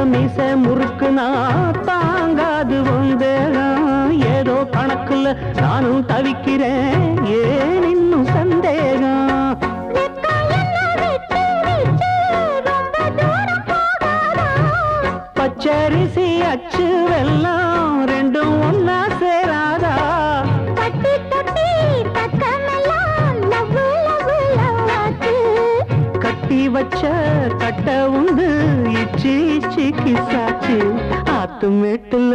மீச முறுக்குனா தாங்காது வந்தேகம் ஏதோ கணக்குல நானும் தவிக்கிறேன் ஏன் இன்னும் சந்தேகம் பச்சரிசி அச்சு வெல்லம் ரெண்டும் ஒன்னா சேராதா கட்டி வச்ச கட்ட உண்டு இச்சி இச்சி கிசாச்சு ஆத்து மேட்டுல